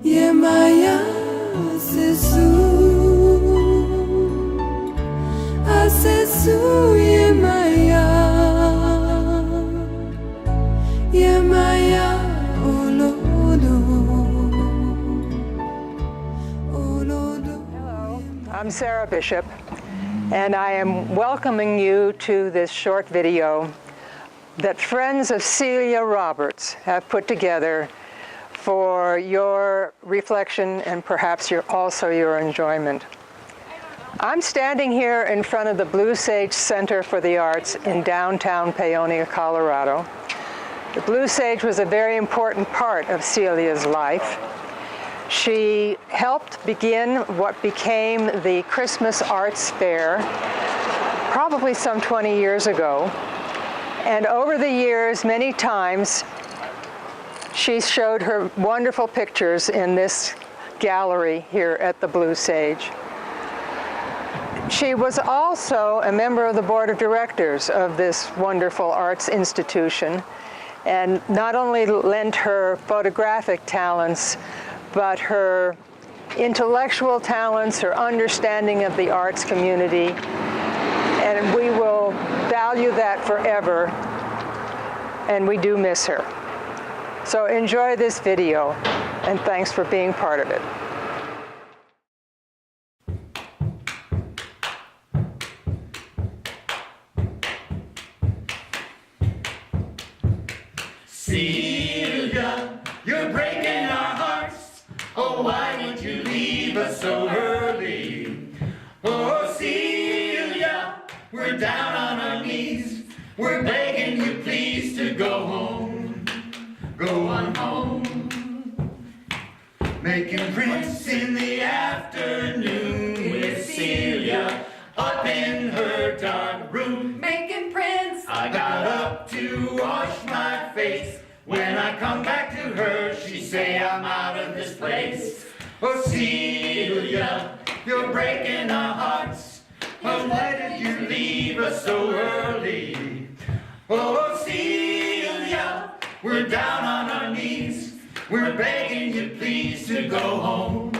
Yemaya sesu, asesu yemaya, yemaya olodo, olodo. Hello, I'm Sarah Bishop, and I am welcoming you to this short video that friends of Celia Roberts have put together for your reflection and perhaps also your enjoyment. I'm standing here in front of the Blue Sage Center for the Arts in downtown Paonia, Colorado. The Blue Sage was a very important part of Celia's life. She helped begin what became the Christmas Arts Fair probably some 20 years ago. And over the years, many times, she showed her wonderful pictures in this gallery here at the Blue Sage. She was also a member of the board of directors of this wonderful arts institution, and not only lent her photographic talents, but her intellectual talents, her understanding of the arts community, and we will value that forever, and we do miss her. So enjoy this video, and thanks for being part of it. Celia, you're breaking our hearts. Oh, why would you leave us so early? Oh, Celia, we're down on our knees. We're begging you please to go home. Go on home. Making prints in the afternoon with Celia up in her dark room. Making prints. I got up to wash my face. When I come back to her, she say I'm out of this place. Oh, Celia, you're breaking our hearts. Oh, why did you leave us so early? Oh, Celia, we're down on our knees. We're begging you please to go home.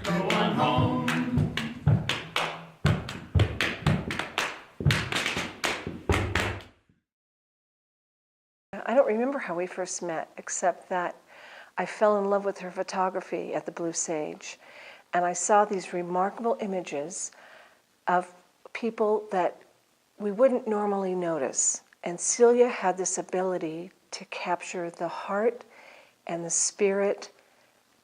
Go on home. I don't remember how we first met, except that I fell in love with her photography at the Blue Sage, and I saw these remarkable images of people that we wouldn't normally notice. And Celia had this ability to capture the heart and the spirit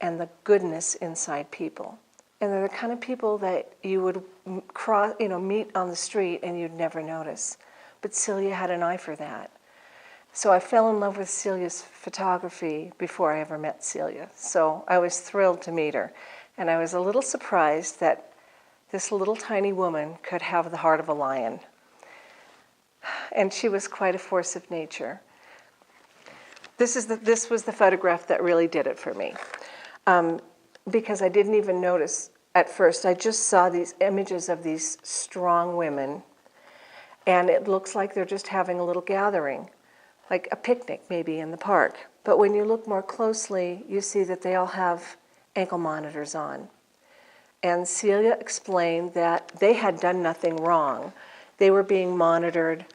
and the goodness inside people. And they're the kind of people that you would meet on the street and you'd never notice. But Celia had an eye for that. So I fell in love with Celia's photography before I ever met Celia. So I was thrilled to meet her. And I was a little surprised that this little tiny woman could have the heart of a lion. And she was quite a force of nature. This was the photograph that really did it for me. Because I didn't even notice at first. I just saw these images of these strong women. And it looks like they're just having a little gathering, like a picnic maybe in the park. But when you look more closely, you see that they all have ankle monitors on. And Celia explained that they had done nothing wrong. They were being monitored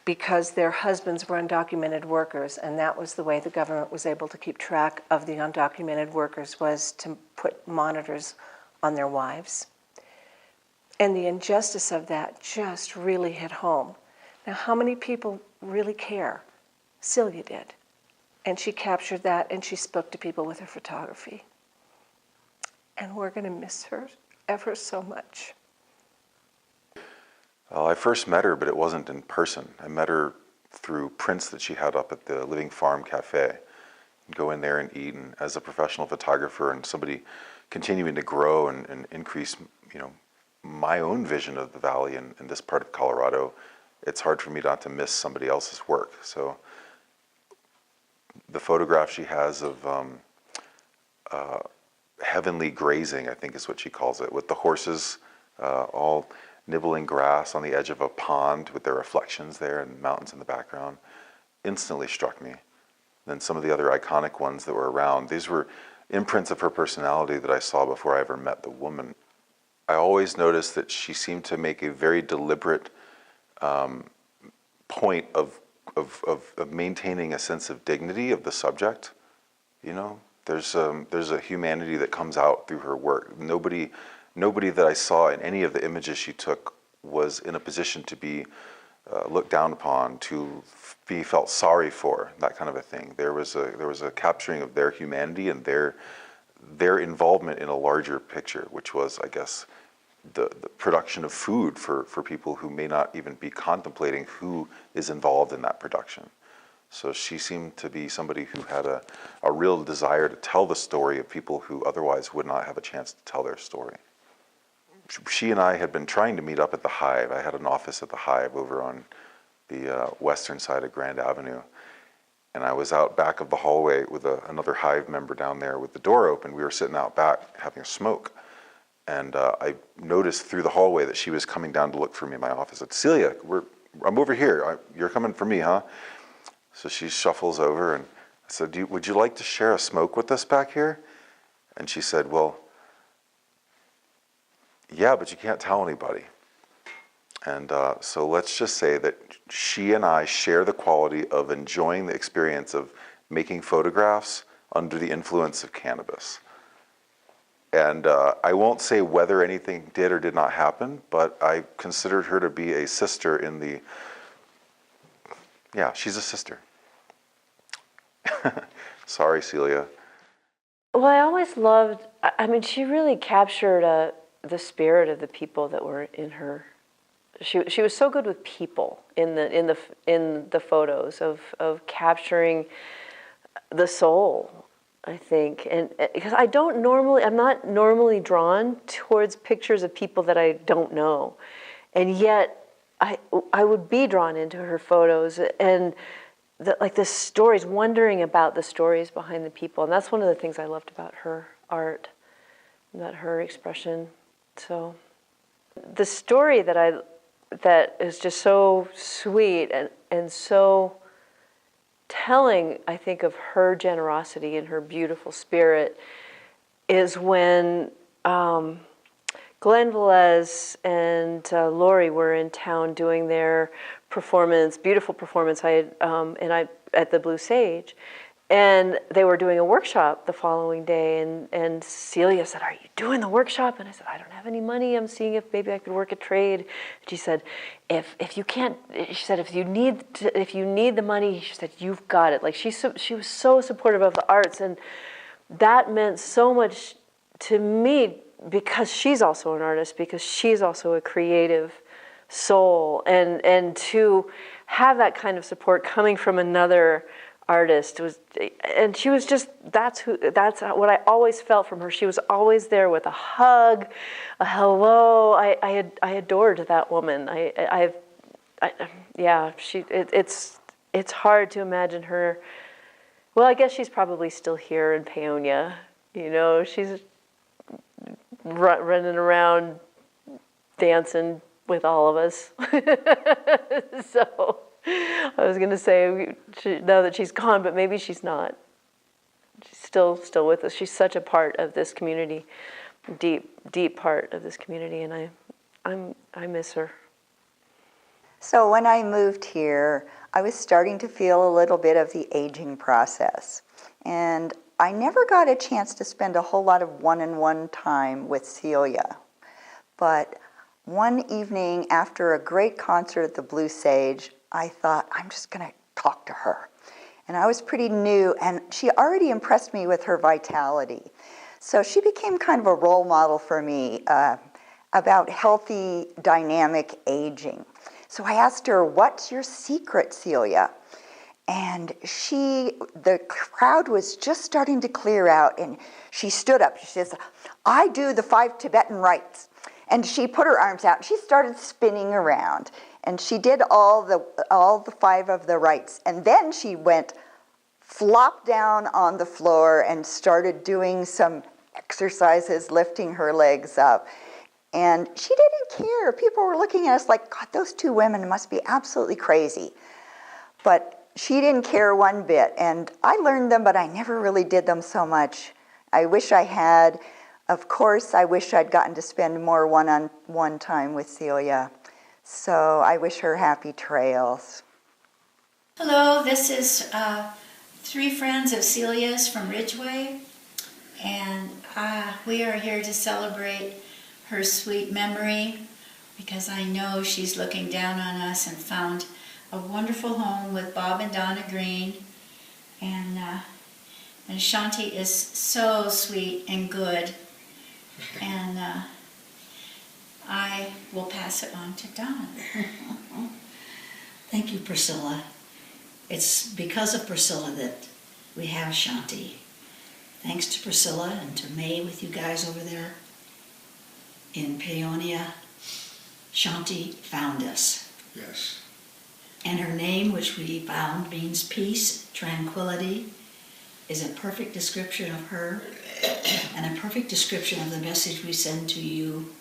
because their husbands were undocumented workers, and that was the way the government was able to keep track of the undocumented workers, was to put monitors on their wives. And the injustice of that just really hit home. Now, how many people really care? Celia did. And she captured that, and she spoke to people with her photography. And we're going to miss her ever so much. I first met her, but it wasn't in person. I met her through prints that she had up at the Living Farm Cafe. I'd go in there and eat, and as a professional photographer and somebody continuing to grow and increase, my own vision of the valley in this part of Colorado, it's hard for me not to miss somebody else's work. So the photograph she has of heavenly grazing, I think is what she calls it, with the horses all nibbling grass on the edge of a pond with their reflections there and mountains in the background, instantly struck me. Then some of the other iconic ones that were around, these were imprints of her personality that I saw before I ever met the woman. I always noticed that she seemed to make a very deliberate point of maintaining a sense of dignity of the subject. You know, there's a humanity that comes out through her work. Nobody that I saw in any of the images she took was in a position to be looked down upon, to be felt sorry for, that kind of a thing. There was a capturing of their humanity and their involvement in a larger picture, which was, I guess, the production of food for people who may not even be contemplating who is involved in that production. So she seemed to be somebody who had a real desire to tell the story of people who otherwise would not have a chance to tell their story. She and I had been trying to meet up at the Hive. I had an office at the Hive over on the western side of Grand Avenue. And I was out back of the hallway with another Hive member down there with the door open. We were sitting out back having a smoke. And I noticed through the hallway that she was coming down to look for me in my office. I said, Celia, I'm over here. You're coming for me, huh? So she shuffles over and I said, would you like to share a smoke with us back here? And she said, well, yeah, but you can't tell anybody. And so let's just say that she and I share the quality of enjoying the experience of making photographs under the influence of cannabis. And I won't say whether anything did or did not happen, but I considered her to be a sister in the, yeah, she's a sister. Sorry, Celia. Well, I always loved, I mean, she really captured the spirit of the people that were in her. She was so good with people in the photos of capturing the soul, I think, and because I'm not normally drawn towards pictures of people that I don't know, and yet I would be drawn into her photos and the stories, wondering about the stories behind the people, and that's one of the things I loved about her art, about her expression. So, the story that is just so sweet and so telling, I think, of her generosity and her beautiful spirit is when Glenn Velez and Lori were in town doing their performance, beautiful performance at the Blue Sage, and they were doing a workshop the following day, and Celia said, "Are you doing the workshop?" And I said, "I don't have any money. I'm seeing if maybe I could work a trade." And she said, "If you can't," she said, if you need the money," she said, "you've got it." Like she was so supportive of the arts, and that meant so much to me because she's also an artist, because she's also a creative soul, and to have that kind of support coming from another artist and she was just, that's what I always felt from her. She was always there with a hug, a hello. I adored that woman. It's hard to imagine her. Well, I guess she's probably still here in Paonia. You know, she's running around dancing with all of us. So I was going to say, now that she's gone, but maybe she's not. She's still with us. She's such a part of this community, deep part of this community, and I miss her. So when I moved here, I was starting to feel a little bit of the aging process. And I never got a chance to spend a whole lot of one-on-one time with Celia. But one evening after a great concert at the Blue Sage, I thought, I'm just going to talk to her. And I was pretty new, and she already impressed me with her vitality. So she became kind of a role model for me about healthy, dynamic aging. So I asked her, "What's your secret, Celia?" And the crowd was just starting to clear out, and she stood up. She says, "I do the 5 Tibetan rites." And she put her arms out, and she started spinning around. And she did all the 5 of the rites. And then she went flop down on the floor and started doing some exercises, lifting her legs up. And she didn't care. People were looking at us like, God, those 2 women must be absolutely crazy. But she didn't care one bit. And I learned them, but I never really did them so much I wish I had. Of course, I wish I'd gotten to spend more one-on-one time with Celia. So I wish her happy trails. Hello, this is three friends of Celia's from Ridgeway, and we are here to celebrate her sweet memory because I know she's looking down on us and found a wonderful home with Bob and Donna Green, and Shanti is so sweet and good, and I will pass it on to Donna. Thank you, Priscilla. It's because of Priscilla that we have Shanti. Thanks to Priscilla and to May with you guys over there in Paonia, Shanti found us. Yes. And her name, which we found, means peace, tranquility, is a perfect description of her and a perfect description of the message we send to you,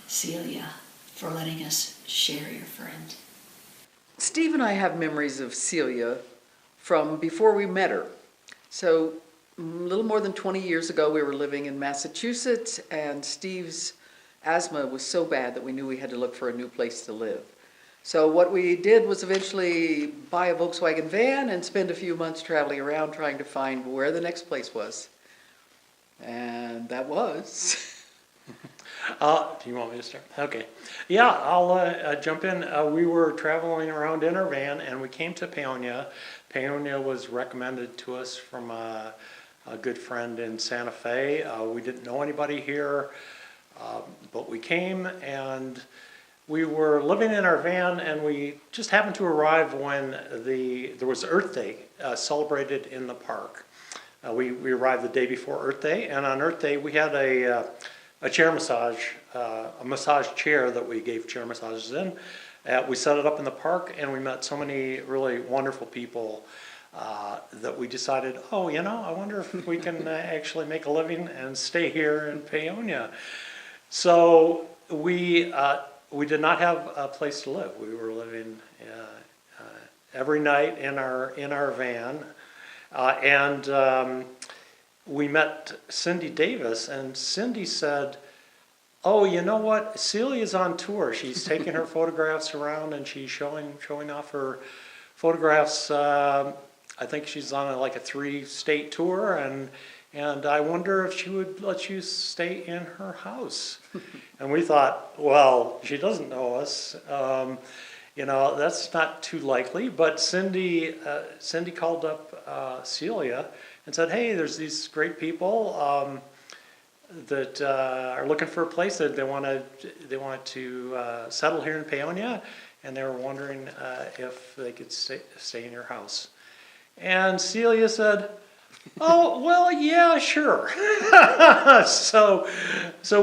Celia, for letting us share your friend. Steve and I have memories of Celia from before we met her. So a little more than 20 years ago, we were living in Massachusetts, and Steve's asthma was so bad that we knew we had to look for a new place to live. So what we did was eventually buy a Volkswagen van and spend a few months traveling around trying to find where the next place was. And that was... Do you want me to start? Okay. Yeah, I'll jump in. We were traveling around in our van, and we came to Paonia. Paonia was recommended to us from a good friend in Santa Fe. We didn't know anybody here, but we came, and we were living in our van, and we just happened to arrive when there was Earth Day celebrated in the park. We arrived the day before Earth Day, and on Earth Day we had a chair massage, a massage chair that we gave chair massages in. We set it up in the park, and we met so many really wonderful people that we decided, oh, you know, I wonder if we can actually make a living and stay here in Paonia. So we did not have a place to live. We were living every night in our van, and we met Cindy Davis, and Cindy said, oh, you know what, Celia's on tour. She's taking her photographs around, and she's showing off her photographs. I think she's on like a 3-state tour, and I wonder if she would let you stay in her house. And we thought, well, she doesn't know us. You know, that's not too likely. But Cindy called up Celia and said, hey, there's these great people that are looking for a place that they wanted to settle here in Paonia, and they were wondering if they could stay in your house. And Celia said, oh, well, yeah, sure. So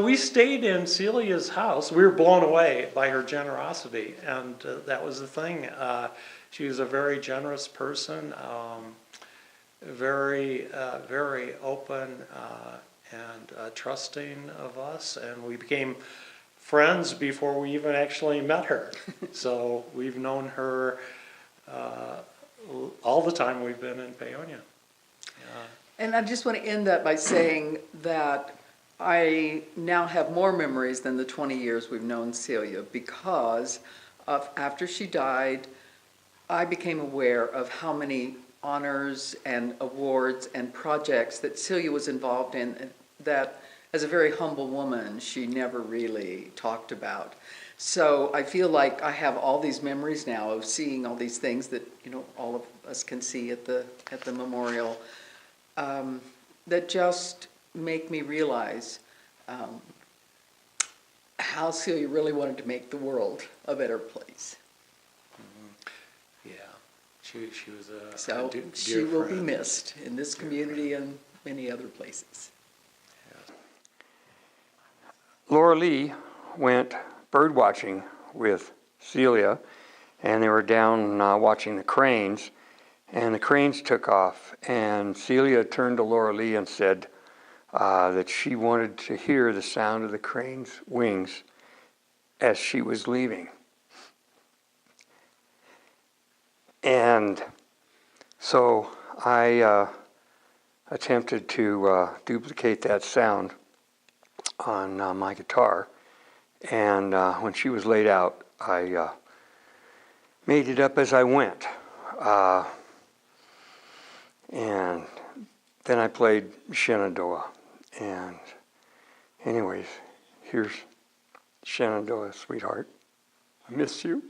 we stayed in Celia's house. We were blown away by her generosity, and that was the thing. She was a very generous person, very open and trusting of us, and we became friends before we even actually met her. So we've known her all the time we've been in Paonia. And I just want to end that by saying that I now have more memories than the 20 years we've known Celia, because after she died, I became aware of how many honors and awards and projects that Celia was involved in that, as a very humble woman, she never really talked about. So I feel like I have all these memories now of seeing all these things that, you know, all of us can see at the memorial, that just make me realize how Celia really wanted to make the world a better place. Yeah, she was a So dear she will be friend. missed in this community and many other places. Laura Lee went bird watching with Celia, and they were down watching the cranes, and the cranes took off, and Celia turned to Laura Lee and said that she wanted to hear the sound of the crane's wings as she was leaving. And so I attempted to duplicate that sound on my guitar. And when she was laid out, I made it up as I went. And then I played Shenandoah. And anyways, here's Shenandoah, sweetheart. I miss you.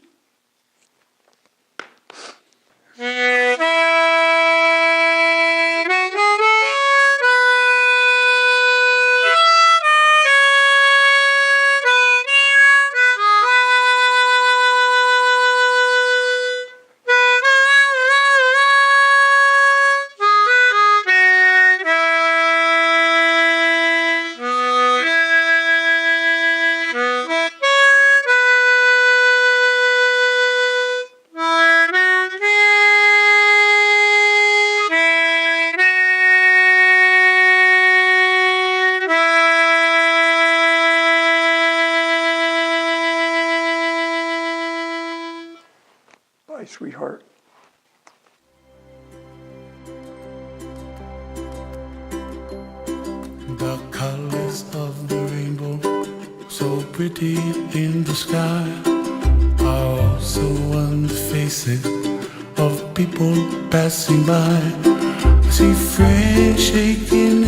Bye, sweetheart. The colors of the rainbow, so pretty in the sky, are also on the faces of people passing by. I see friends shaking